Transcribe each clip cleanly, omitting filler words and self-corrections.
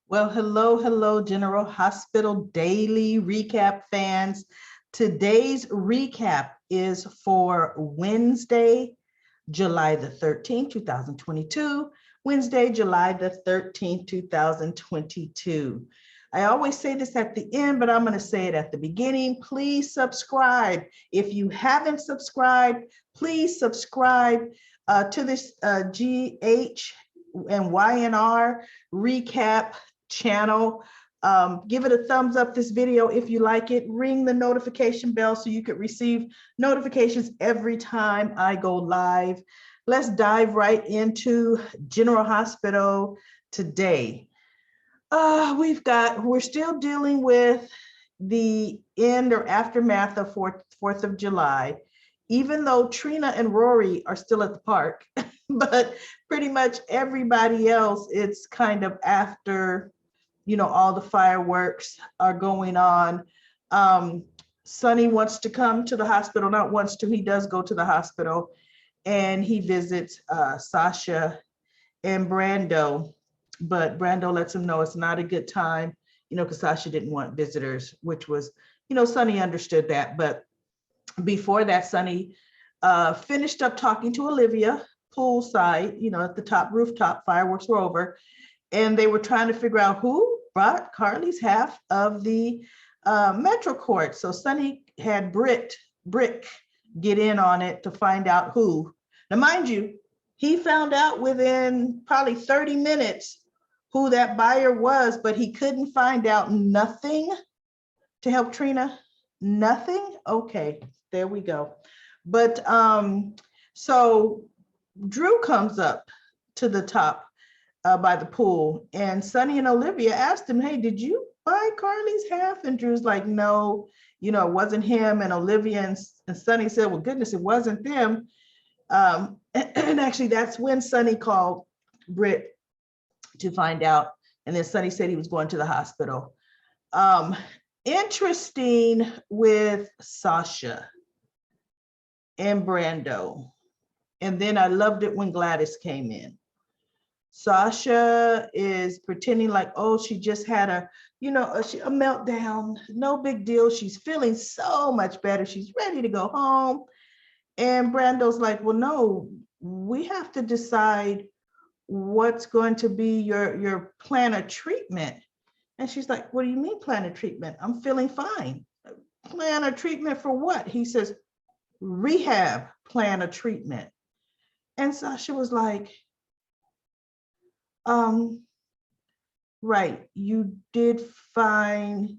Well, hello, General Hospital Daily Recap fans. Today's recap is for Wednesday, July the 13th, 2022. Wednesday, July the 13th, 2022. I always say this at the end, but I'm going to say it at the beginning. Please subscribe. If you haven't subscribed, please subscribe to this GH and YNR recap channel. Give it a thumbs up, this video, if you like it. Ring the notification bell so you could receive notifications every time I go live. Let's dive right into General Hospital today. We're still dealing with the end or aftermath of 4th of July, even though Trina and Rory are still at the park, but pretty much everybody else, it's kind of after, all the fireworks are going on. Sonny wants to come to the hospital, not wants to, he does go to the hospital, and he visits Sasha and Brando, but Brando lets him know it's not a good time, because Sasha didn't want visitors, which was, Sonny understood that. But before that, Sonny finished up talking to Olivia poolside, at the top rooftop, fireworks were over, and they were trying to figure out who brought Carly's half of the Metro Court. So Sonny had Brick get in on it to find out who. Now, mind you, he found out within probably 30 minutes who that buyer was, but he couldn't find out nothing to help Trina. Nothing. Okay, there we go. But so Drew comes up to the top by the pool, and Sonny and Olivia asked him, hey, did you buy Carly's half? And Drew's like, no, it wasn't him. And Olivia and Sonny said, well, goodness, it wasn't them. And actually, that's when Sonny called Britt to find out. And then Sonny said he was going to the hospital. Interesting with Sasha and Brando. And then I loved it when Gladys came in. Sasha is pretending like, oh, she just had a meltdown. No big deal. She's feeling so much better. She's ready to go home. And Brando's like, well, no, we have to decide what's going to be your plan of treatment. And she's like, what do you mean plan of treatment? I'm feeling fine. Plan of treatment for what? He says, rehab plan of treatment. And Sasha was like, right, you did find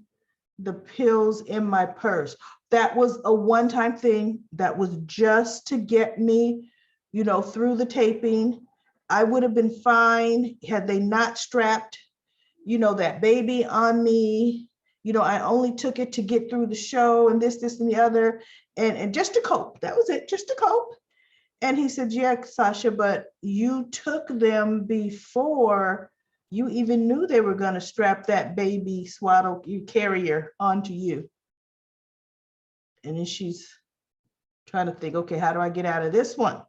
the pills in my purse. That was a one-time thing. That was just to get me, through the taping. I would have been fine had they not strapped, that baby on me. I only took it to get through the show and this and the other, and just to cope. That was it, just to cope. And he said, yeah, Sasha, but you took them before you even knew they were going to strap that baby swaddle carrier onto you. And then she's trying to think, okay, how do I get out of this one?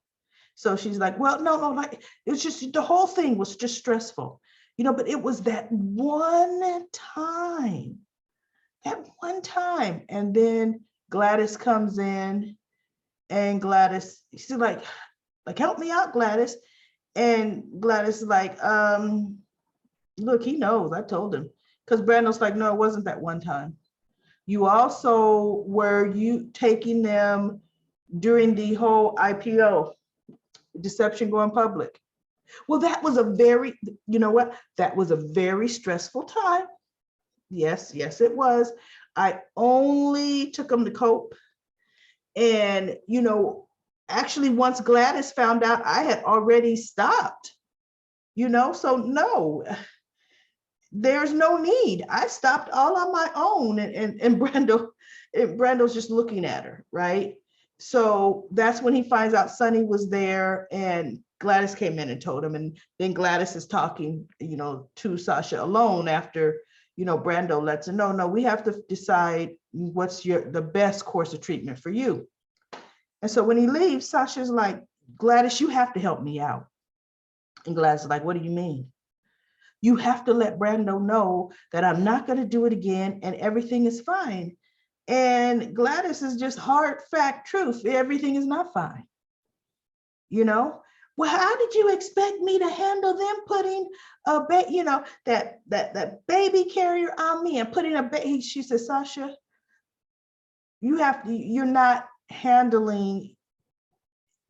So she's like, well, no, like, it was just, the whole thing was just stressful, but it was that one time. And then Gladys comes in, and Gladys, she's like, help me out, Gladys. And Gladys is like, look, he knows, I told him. Because Brando's like, no, it wasn't that one time. You also were taking them during the whole IPO, deception going public. Well, that was a very, that was a very stressful time. Yes, it was. I only took them to cope. And, actually, once Gladys found out, I had already stopped, so no, there's no need. I stopped all on my own. And Brando's just looking at her, right? So that's when he finds out Sonny was there, and Gladys came in and told him. And then Gladys is talking, to Sasha alone after, Brando lets her know, no, we have to decide what's the best course of treatment for you. And so when he leaves, Sasha's like, Gladys, you have to help me out. And Gladys is like, what do you mean? You have to let Brando know that I'm not going to do it again and everything is fine. And Gladys is just hard fact truth. Everything is not fine. You know, well, how did you expect me to handle them putting a that baby carrier on me and putting a baby? She said, Sasha, you're not handling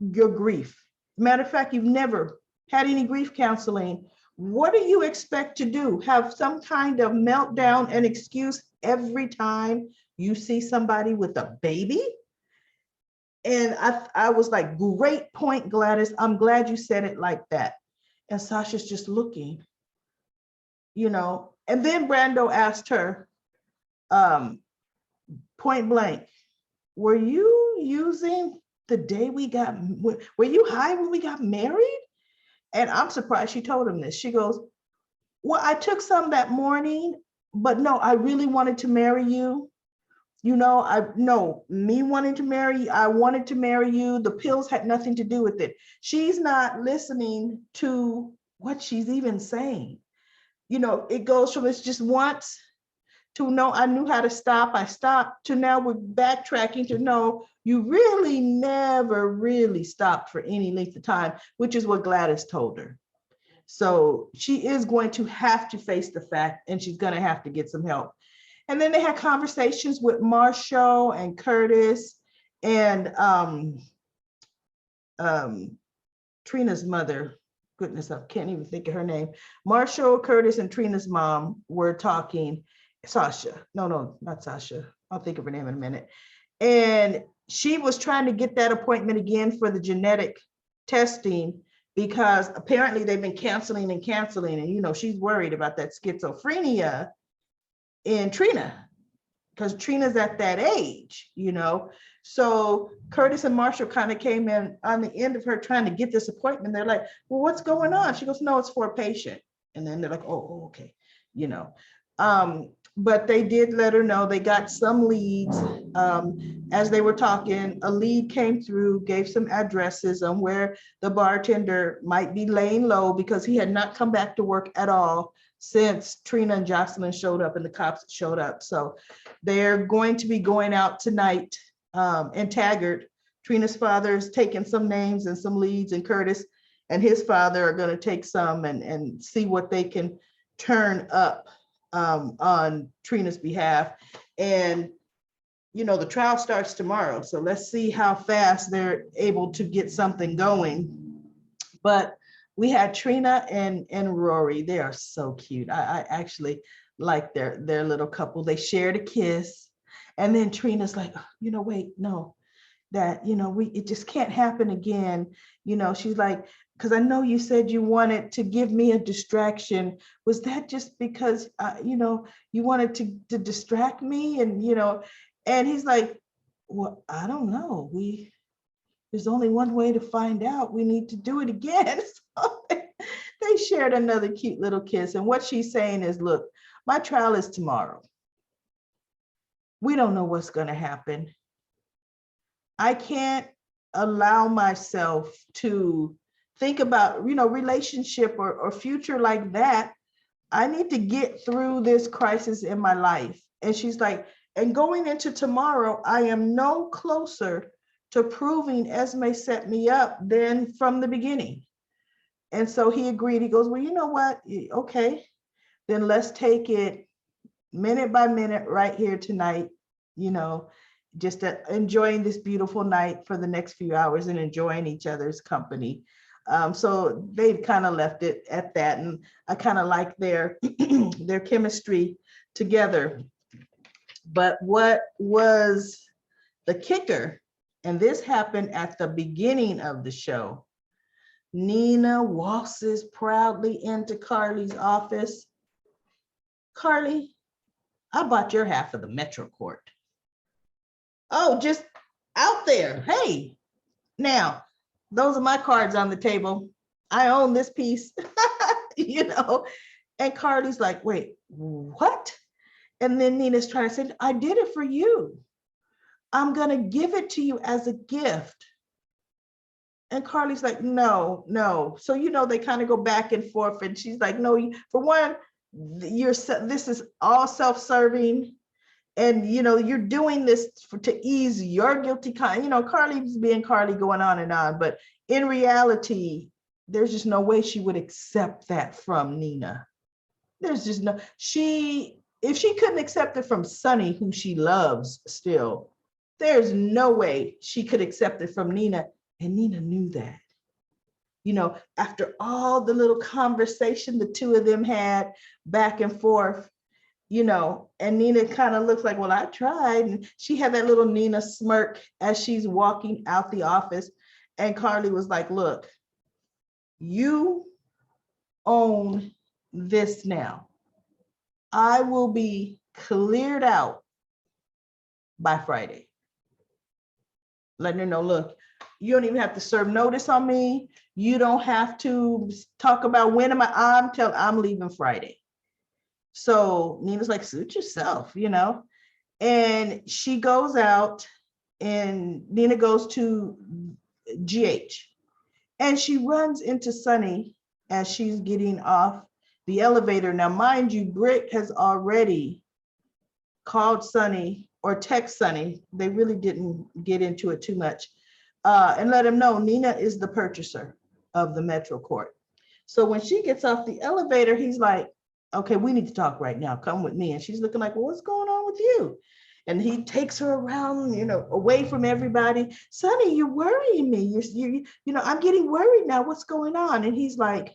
your grief. Matter of fact, you've never had any grief counseling. What do you expect to do? Have some kind of meltdown and excuse every time you see somebody with a baby? And I was like, great point, Gladys. I'm glad you said it like that. And Sasha's just looking, and then Brando asked her, point blank, were you using the day were you high when we got married? And I'm surprised she told him this. She goes, well, I took some that morning, but no, I really wanted to marry you. Me wanting to marry you, I wanted to marry you. The pills had nothing to do with it. She's not listening to what she's even saying. It goes from it's just once to no, I knew how to stop. I stopped to now we're backtracking to no, you really never really stopped for any length of time, which is what Gladys told her. So she is going to have to face the fact, and she's going to have to get some help. And then they had conversations with Marshall and Curtis and Trina's mother. Goodness, I can't even think of her name. Marshall, Curtis, and Trina's mom were talking. Sasha. No, not Sasha. I'll think of her name in a minute. And she was trying to get that appointment again for the genetic testing because apparently they've been canceling. And, she's worried about that schizophrenia in Trina because Trina's at that age, So Curtis and Marshall kind of came in on the end of her trying to get this appointment. They're like, well, what's going on? She goes, no, it's for a patient. And then they're like, oh, okay, but they did let her know they got some leads. As they were talking, a lead came through, gave some addresses on where the bartender might be laying low because he had not come back to work at all since Trina and Jocelyn showed up and the cops showed up. So they're going to be going out tonight in Taggart. Trina's father is taking some names and some leads, and Curtis and his father are going to take some and see what they can turn up on Trina's behalf. And the trial starts tomorrow, so let's see how fast they're able to get something going. But we had Trina and Rory. They are so cute. I actually like their little couple. They shared a kiss, and then Trina's like, wait, no, that it just can't happen again. She's like, because I know you said you wanted to give me a distraction. Was that just because you wanted to distract me? And and he's like, well, I don't know. There's only one way to find out. We need to do it again. So they shared another cute little kiss. And what she's saying is, look, my trial is tomorrow. We don't know what's going to happen. I can't allow myself to think about, relationship or future like that. I need to get through this crisis in my life. And she's like, and going into tomorrow, I am no closer to proving Esme set me up than from the beginning. And so he agreed. He goes, well, you know what? Okay, then let's take it minute by minute right here tonight, just enjoying this beautiful night for the next few hours and enjoying each other's company. So they've kind of left it at that. And I kind of like their chemistry together. But what was the kicker, and this happened at the beginning of the show, Nina waltzes proudly into Carly's office. Carly, I bought your half of the Metro Court. Oh, just out there. Hey, now, those are my cards on the table. I own this piece, And Carly's like, wait, what? And then Nina's trying to say, I did it for you. I'm going to give it to you as a gift. And Carly's like, no, no. So, they kind of go back and forth. And she's like, no, for one, this is all self-serving. And, you're doing this to ease your guilty conscience. Carly's being Carly, going on and on. But in reality, there's just no way she would accept that from Nina. There's just no, if she couldn't accept it from Sonny, who she loves still, there's no way she could accept it from Nina. And Nina knew that. After all the little conversation the two of them had back and forth, and Nina kind of looks like, well, I tried. And she had that little Nina smirk as she's walking out the office. And Carly was like, look, you own this now. I will be cleared out by Friday. Letting her know, look, you don't even have to serve notice on me. You don't have to talk about when I'm leaving Friday. So Nina's like, suit yourself, and she goes out, and Nina goes to GH, and she runs into Sonny as she's getting off the elevator. Now, mind you, Britt has already called Sonny or text Sonny. They really didn't get into it too much, and let him know Nina is the purchaser of the Metro Court. So when she gets off the elevator, he's like, okay, we need to talk right now. Come with me. And she's looking like, well, what's going on with you? And he takes her around, away from everybody. Sonny, you're worrying me. I'm getting worried now. What's going on? And he's like,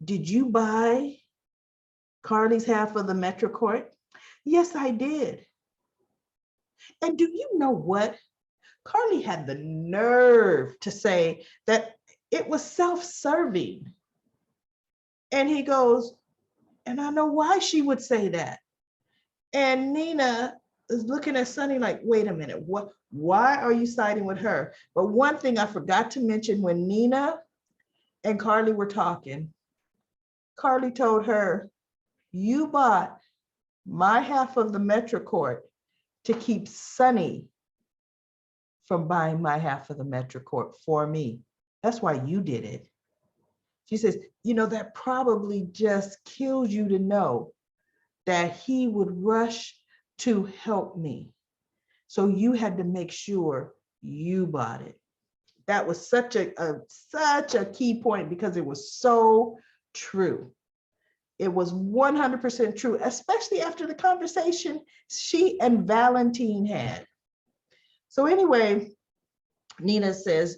did you buy Carly's half of the Metro Court? Yes, I did. And do you know what? Carly had the nerve to say that it was self-serving. And he goes, and I know why she would say that. And Nina is looking at Sonny like, wait a minute, why are you siding with her? But one thing I forgot to mention, when Nina and Carly were talking, Carly told her, you bought my half of the Metro Court to keep Sonny from buying my half of the Metro Court for me. That's why you did it. She says, that probably just kills you to know that he would rush to help me. So you had to make sure you bought it. That was such a key point, because it was so true. It was 100% true, especially after the conversation she and Valentine had. So anyway, Nina says,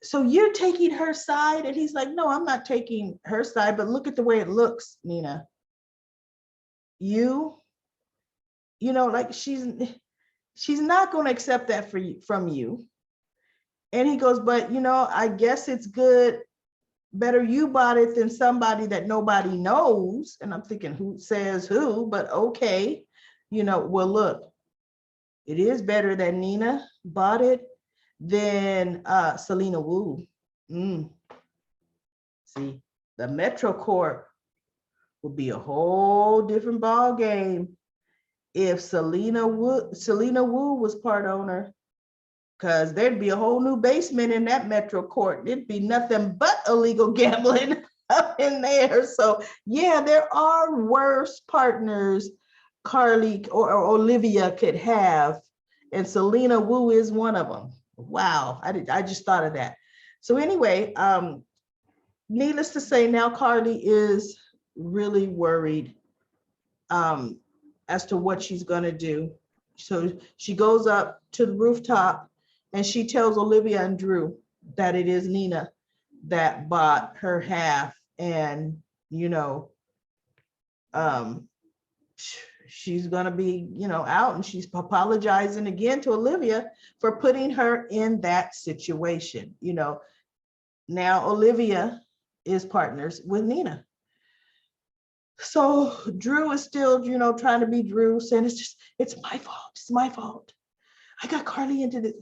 so you're taking her side? And he's like, no, I'm not taking her side, but look at the way it looks, Nina. Like she's not going to accept that from you. And he goes, but I guess it's better you bought it than somebody that nobody knows. And I'm thinking, who says who? But okay, well, look, it is better that Nina bought it than Selena Wu. See, the Metro Court would be a whole different ball game if Selena Wu was part owner, because there'd be a whole new basement in that Metro Court. It'd be nothing but illegal gambling up in there. So yeah, there are worse partners Carly or Olivia could have, and Selena Wu is one of them. Wow, I just thought of that. So anyway, needless to say, now Carly is really worried as to what she's going to do. So she goes up to the rooftop and she tells Olivia and Drew that it is Nina that bought her half, and she's going to be out, and she's apologizing again to Olivia for putting her in that situation. Now Olivia is partners with Nina. So Drew is still, trying to be Drew, saying it's my fault. It's my fault. I got Carly into this.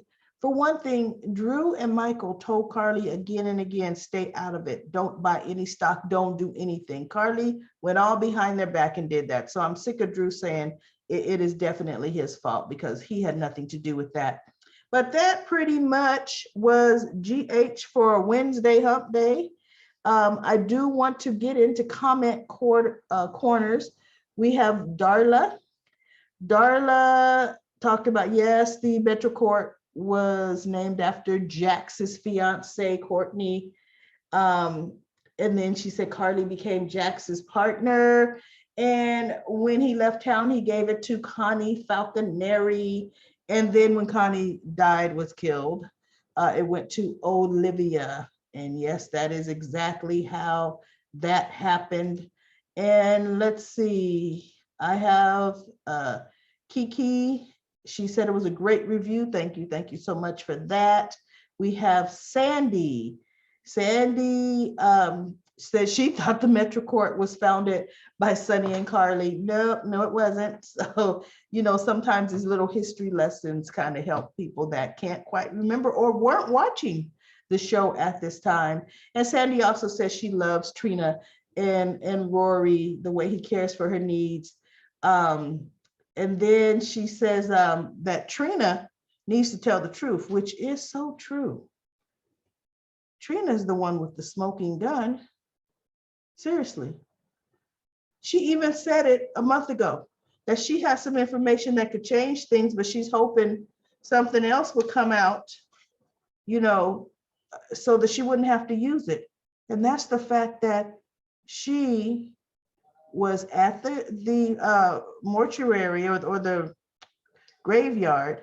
For one thing, Drew and Michael told Carly again and again, stay out of it. Don't buy any stock. Don't do anything. Carly went all behind their back and did that. So I'm sick of Drew saying it is definitely his fault, because he had nothing to do with that. But that pretty much was GH for Wednesday Hump Day. I do want to get into corners. We have Darla. Darla talked about, yes, the Metro Court was named after Jax's fiance, Courtney. And then she said Carly became Jax's partner. And when he left town, he gave it to Connie Falconeri. And then when Connie died, was killed, it went to Olivia. And yes, that is exactly how that happened. And let's see, I have Kiki. She said it was a great review. Thank you. Thank you so much for that. We have Sandy. Sandy said she thought the Metro Court was founded by Sonny and Carly. No, it wasn't. So, sometimes these little history lessons kind of help people that can't quite remember or weren't watching the show at this time. And Sandy also says she loves Trina and Rory, the way he cares for her needs. And then she says that Trina needs to tell the truth, which is so true. Trina's the one with the smoking gun. Seriously. She even said it a month ago, that she has some information that could change things, but she's hoping something else would come out, so that she wouldn't have to use it. And that's the fact that she was at the mortuary or the graveyard,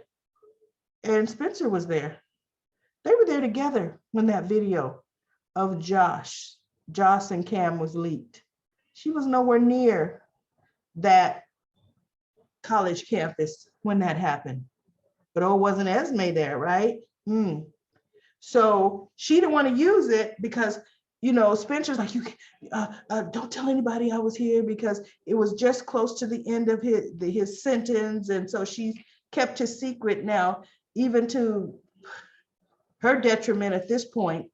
and Spencer was there. They were there together when that video of Josh and Cam was leaked. She was nowhere near that college campus when that happened. But wasn't Esme there, right? So she didn't want to use it because, Spencer's like, you don't tell anybody I was here, because it was just close to the end of his sentence. And so she kept his secret now, even to her detriment at this point,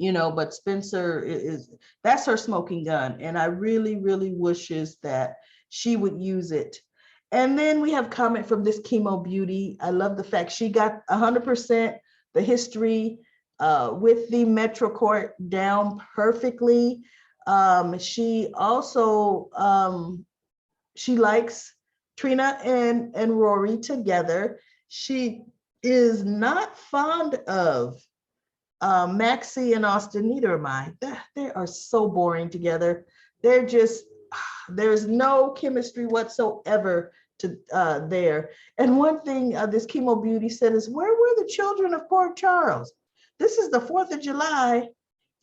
but Spencer that's her smoking gun. And I really, really wishes that she would use it. And then we have comment from this Chemo Beauty. I love the fact she got 100% the history with the Metro Court down perfectly. She also, she likes Trina and Rory together. She is not fond of Maxie and Austin. Neither am I. They are so boring together. They're just, there's no chemistry whatsoever to there. And one thing this Chemo Beauty said is, where were the children of Port Charles? This is the 4th of July,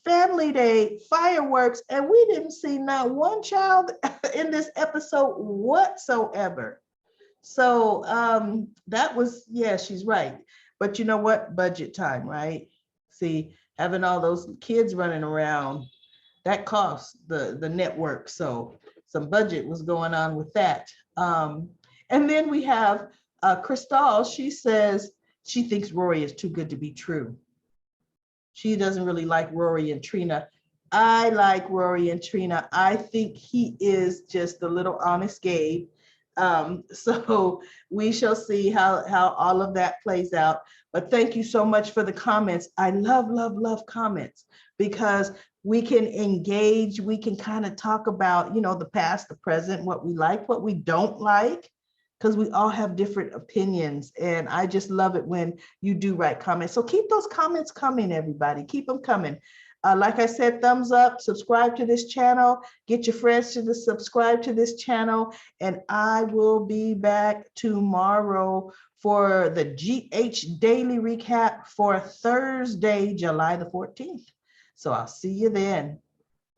Family Day, fireworks, and we didn't see not one child in this episode whatsoever. So that was, yeah, she's right. But you know what? Budget time, right? See, having all those kids running around, that costs the network. So some budget was going on with that. And then we have Crystal. She says she thinks Rory is too good to be true. She doesn't really like Rory and Trina. I like Rory and Trina. I think he is just a little honest Gabe. So we shall see how all of that plays out. But thank you so much for the comments. I love comments, because we can engage. We can kind of talk about, the past, the present, what we like, what we don't like, because we all have different opinions. And I just love it when you do write comments. So keep those comments coming, everybody. Keep them coming. Like I said, thumbs up, subscribe to this channel, get your friends to subscribe to this channel, and I will be back tomorrow for the GH Daily Recap for Thursday, July the 14th. So I'll see you then.